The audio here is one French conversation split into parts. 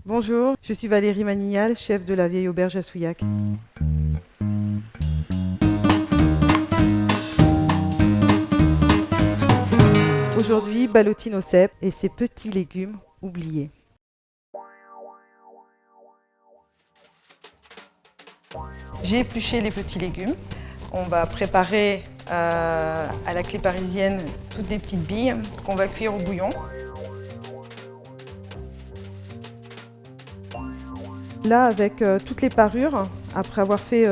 Bonjour, je suis Valérie Manignal, chef de la vieille auberge à Souillac. Aujourd'hui, ballotine au cèpe et ses petits légumes oubliés. J'ai épluché les petits légumes. On va préparer à la clé parisienne toutes des petites billes qu'on va cuire au bouillon. Là, avec toutes les parures, après avoir fait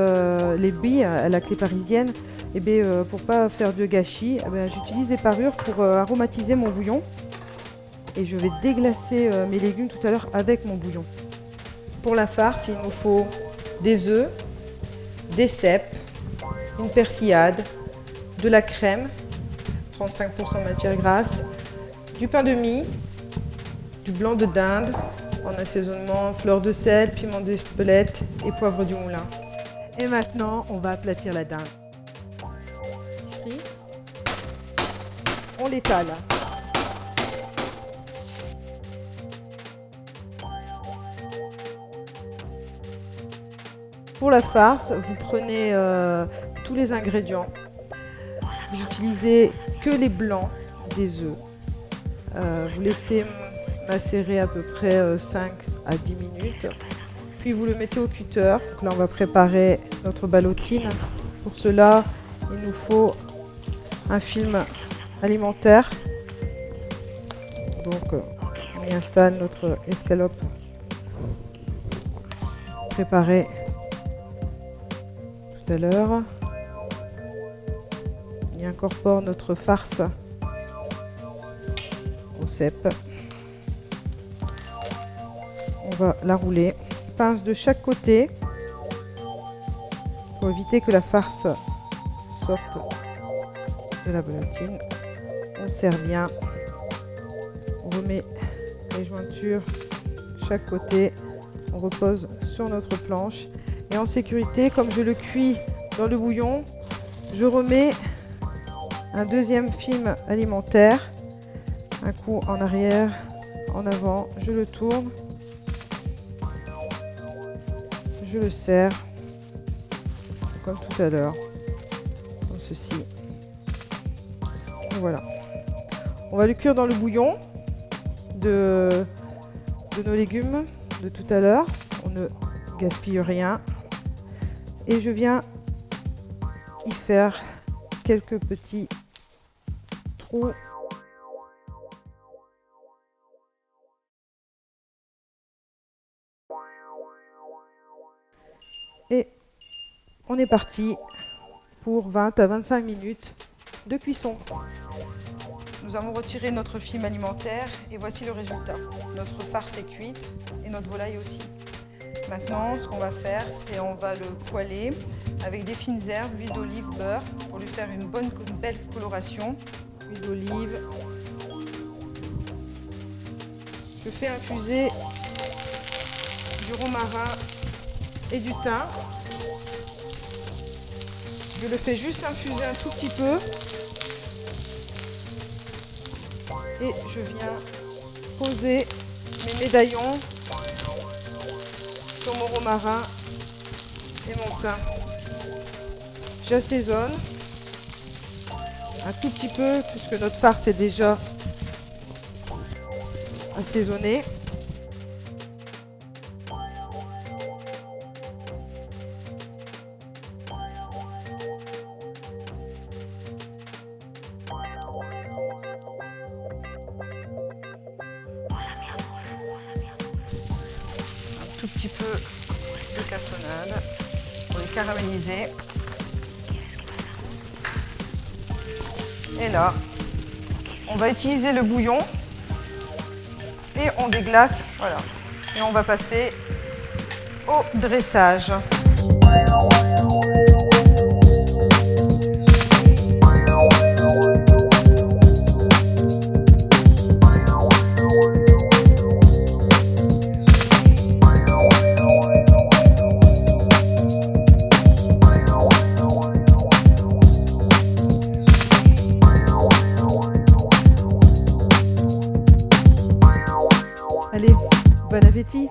les billes à la clé parisienne, pour ne pas faire de gâchis, j'utilise les parures pour aromatiser mon bouillon. Et je vais déglacer mes légumes tout à l'heure avec mon bouillon. Pour la farce, il nous faut des œufs, des cèpes, une persillade, de la crème, 35% de matière grasse, du pain de mie, du blanc de dinde, en assaisonnement, fleur de sel, piment d'Espelette et poivre du moulin. Et maintenant, on va aplatir la dinde. On l'étale. Pour la farce, vous prenez tous les ingrédients. Vous utilisez que les blancs des œufs. Vous laissez macérer à peu près 5 à 10 minutes. Puis vous le mettez au cutter. Donc là, on va préparer notre ballotine. Pour cela, il nous faut un film alimentaire. Donc, on y installe notre escalope préparée tout à l'heure. On y incorpore notre farce au cèpe. On va la rouler. Pince de chaque côté pour éviter que la farce sorte de la ballotine. On serre bien. On remet les jointures de chaque côté. On repose sur notre planche. Et en sécurité, comme je le cuis dans le bouillon, je remets un deuxième film alimentaire. Un coup en arrière, en avant, je le tourne. Je le serre, comme tout à l'heure, comme ceci. Et voilà. On va le cuire dans le bouillon de nos légumes de tout à l'heure. On ne gaspille rien. Et je viens y faire quelques petits trous. Et on est parti pour 20 à 25 minutes de cuisson. Nous avons retiré notre film alimentaire et voici le résultat. Notre farce est cuite et notre volaille aussi. Maintenant, ce qu'on va faire, c'est on va le poêler avec des fines herbes, l'huile d'olive, beurre, pour lui faire une belle coloration. Huile d'olive. Je fais infuser du romarin et du thym. Je le fais juste infuser un tout petit peu. Et je viens poser mes médaillons sur mon romarin et mon thym. J'assaisonne un tout petit peu puisque notre farce est déjà assaisonnée. Un tout petit peu de cassonade pour les caraméliser. Et là, on va utiliser le bouillon et on déglace, voilà. Et on va passer au dressage. Allez, bon appétit! appétit.